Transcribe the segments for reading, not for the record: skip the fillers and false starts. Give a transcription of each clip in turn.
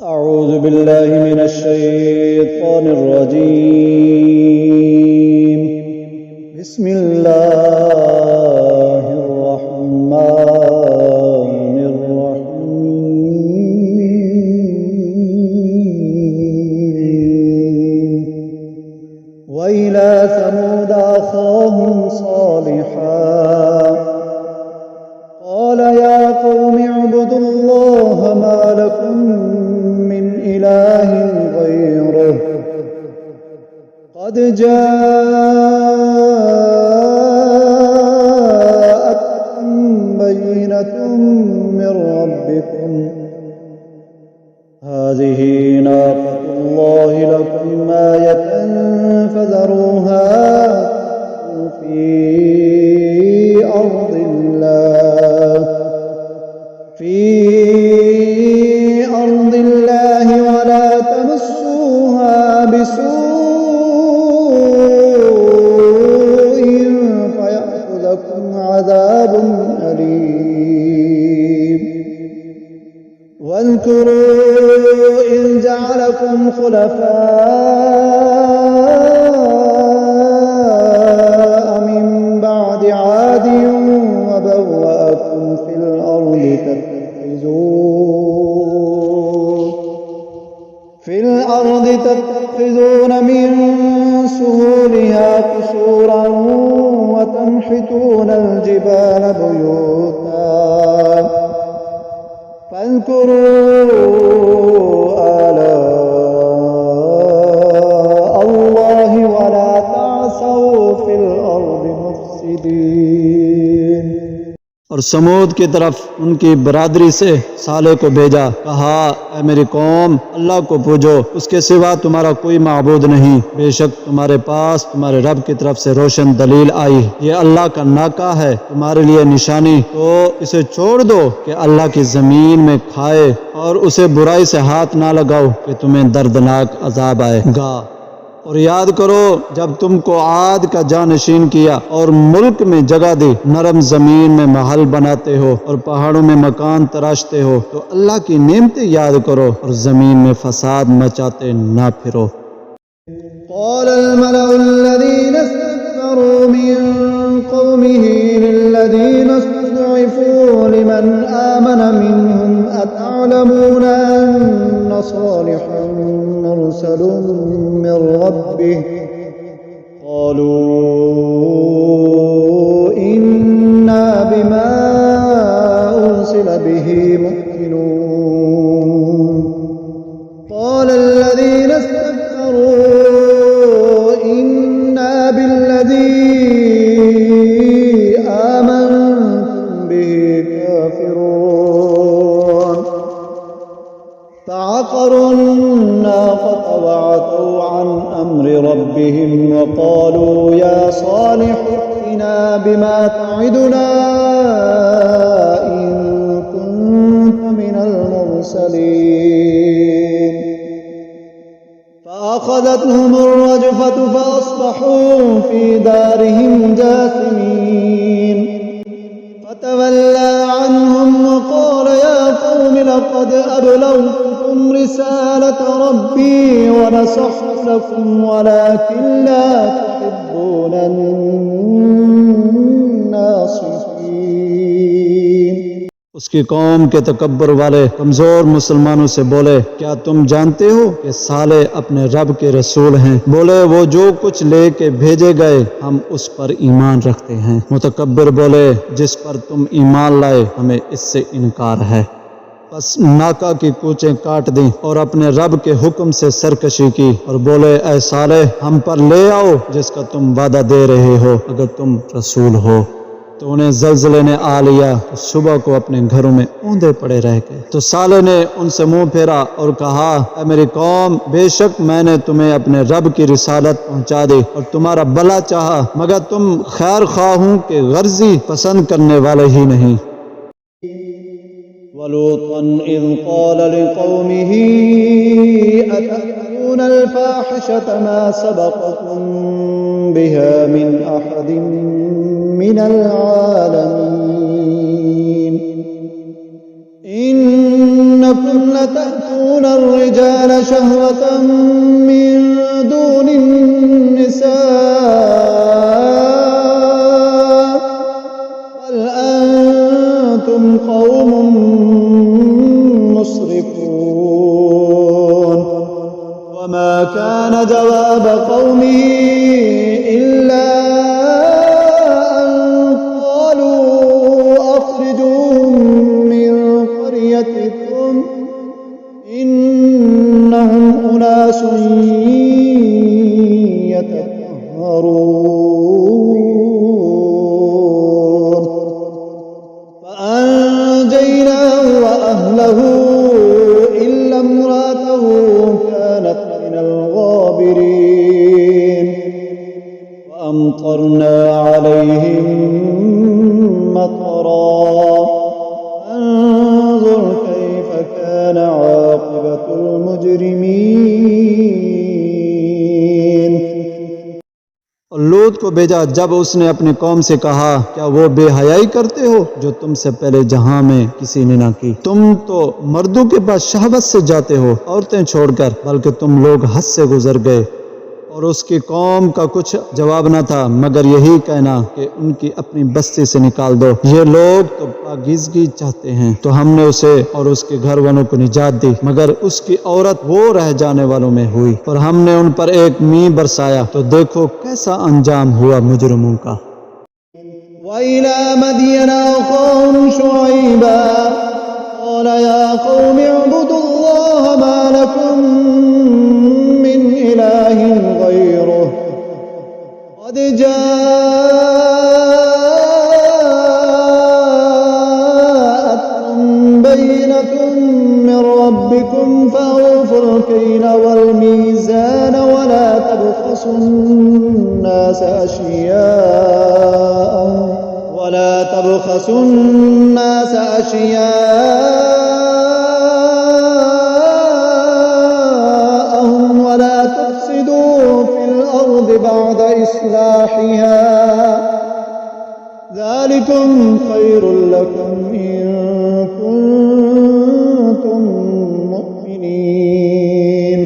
أعوذ بالله من الشيطان الرجيم. بسم الله الرحمن الرحيم. وإلى ثمود أخاهم صالحا قال يا قوم اعبدوا الله ما لكم من إله غيره قد جاءتكم بينة من ربكم هذه ناقة الله لكم آية فذروها في أرض الله ولا تمسوها بسوء فيأخذكم عذاب أليم. واذكروا إذ جعلكم خلفاء من بعد عاد وبوأكم في الأرض تتخذون من سهولها قصورا وتنحتون الجبال بيوتا فاذكروا آلاء الله ولا تعثوا في الأرض مفسدين. और समूद की तरफ उनकी बरादरी से साले को भेजा, कहा ऐ मेरी कौम, अल्लाह को पूजो, उसके सिवा तुम्हारा कोई माबूद नहीं। बेशक तुम्हारे पास तुम्हारे रब की तरफ से रोशन दलील आई, ये अल्लाह का नाका है तुम्हारे लिए निशानी, तो इसे छोड़ दो कि अल्लाह की जमीन में खाए और उसे बुराई से हाथ ना लगाओ कि तुम्हें दर्दनाक अजाब आएगा। और याद करो जब तुमको आद का जानशीन किया और मुल्क में जगह दी, नरम जमीन में महल बनाते हो और पहाड़ों में मकान तराशते हो, तो अल्लाह की नेमतें याद करो और जमीन में फसाद मचाते ना फिरो। قال الملأ الذين استكبروا من قومه للذين استضعفوا لمن آمن منهم أتعلمون أن صالحا مرسل من ربه قالوا إنا بما أرسل به مؤمنون. قال الذين استكبروا إنا بالذي آمنتم به كافرون. فعقروا الناقة وعتوا عن أمر ربهم وقالوا يا صالح ائتنا بما تعدنا إن كنت من المرسلين. فأخذتهم الرجفة فأصبحوا في دارهم جاثمين. فتولى عنهم وقال يا قوم لقد أبلغتكم رسالة ربي ونصحت لكم ولكن لا تحبون الناصحين. उसकी कौम के तकब्बर वाले कमजोर मुसलमानों से बोले, क्या तुम जानते हो कि साले अपने रब के रसूल हैं? बोले, वो जो कुछ लेके भेजे गए हम उस पर ईमान रखते हैं। मुतकब्बिर बोले, जिस पर तुम ईमान लाए हमें इससे इनकार है। बस नाका की कूचें काट दी और अपने रब के हुक्म से सरकशी की और बोले, ऐ साले, हम पर ले आओ जिसका तुम वादा दे रहे हो अगर तुम रसूल हो। तो उन्हें ज़लज़ले ने आ लिया तो सुबह को अपने घरों में औंधे पड़े रह गए। तो साले ने उनसे मुंह फेरा और कहा, ऐ मेरी कौम, बेशक मैंने तुम्हें अपने रब की रिसालत पहुंचा दी और तुम्हारा भला चाहा, मगर तुम खैर ख्वाहों के गर्जी पसंद करने वाले ही नहीं। वलूतन इज़ क़ाल लिक़ौमिही अतअतून अल-फ़ाहिशत मा सबक़कुम बिहा मिन अहदिन मिनल आलमीन. إنكم لتأتون الرجال شهوة من دون النساء بل أنتم قوم مسرفون وما كان جواب قومه إلا أن قالوا أخرجوهم من قريتكم إنهم أناس يتطهرون فأنجيناه وأهله إلا امرأته كانت من الغابرين وأمطرنا عليهم مطرا انظر كيف كان عاقبة المجرمين और लूत को भेजा जब उसने अपनी कौम से कहा, क्या वो बेहयाई करते हो जो तुमसे पहले जहां में किसी ने ना की। तुम तो मर्दों के पास शहवत से जाते हो औरतें छोड़कर, बल्कि तुम लोग हद से गुजर गए। और उसकी कौम का कुछ जवाब न था मगर यही कहना कि उनकी अपनी बस्ती से निकाल दो, ये लोग तो पाकीज़गी चाहते हैं। तो हमने उसे और उसके घर वालों को निजात दी, मगर उसकी औरत वो रह जाने वालों में हुई। और हमने उन पर एक मींह बरसाया, तो देखो कैसा अंजाम हुआ मुजरिमों का। وإلى مدين أخاهم شعيبا قال يا قوم اعبدوا الله ما لكم من إله غيره قد جاءتكم بينة من ربكم فأوفوا الكيل والميزان ولا تبخسوا الناس أشياءهم ولا تفسدوا في الأرض بعد إصلاحها ذلكم خير لكم إن كنتم مؤمنين।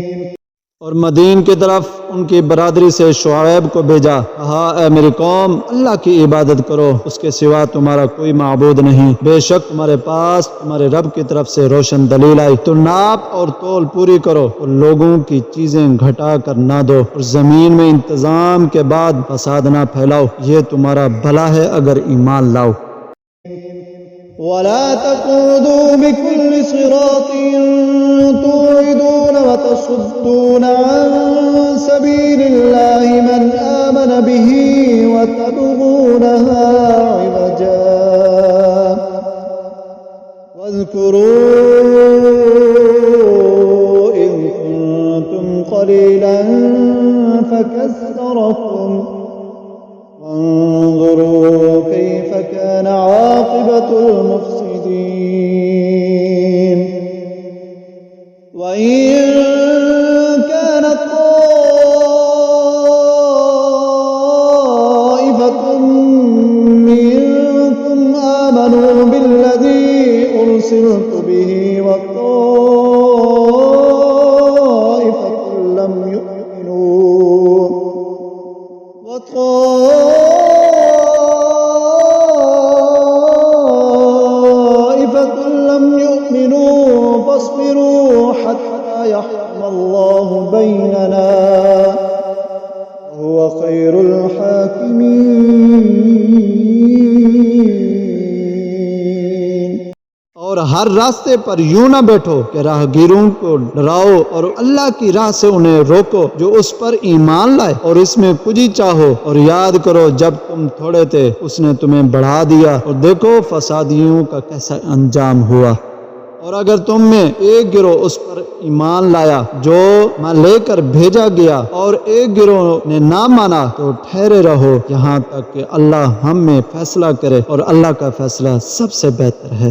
और मदीन की तरफ उनकी बरादरी से शुआइब को भेजा, कहा ऐ मेरी कौम, अल्लाह की इबादत करो, उसके सिवा तुम्हारा कोई माबूद नहीं। बेशक तुम्हारे पास तुम्हारे रब की तरफ से रोशन दलील आई। तो नाप और तोल पूरी करो और लोगों की चीजें घटा कर ना दो और जमीन में इंतजाम के बाद फसाद ना फैलाओ, ये तुम्हारा भला है अगर ईमान लाओ। ولا تقعدوا بكل صراط توعدون وتصدون عن سبيل الله من آمن به وتبغونها عوجا واذكروا إذ كنتم قليلا فكثركم وانظروا كيف كان عاقبة المفسدين وإن كانت طائفة منكم آمنوا بالذي أرسلت به وطائفة لم يؤمنوا فاصبروا حتى يحكم الله بيننا وهو خير الحاكمين। और हर रास्ते पर यूं न बैठो कि राहगीरों को डराओ और अल्लाह की राह से उन्हें रोको जो उस पर ईमान लाए और इसमें कुछ ही चाहो। और याद करो जब तुम थोड़े थे उसने तुम्हें बढ़ा दिया और देखो फसादियों का कैसा अंजाम हुआ। और अगर तुम में एक गिरोह उस पर ईमान लाया जो मैं लेकर भेजा गया और एक गिरोह ने ना माना, तो ठहरे रहो यहाँ तक कि अल्लाह हम में फैसला करे और अल्लाह का फैसला सबसे बेहतर है।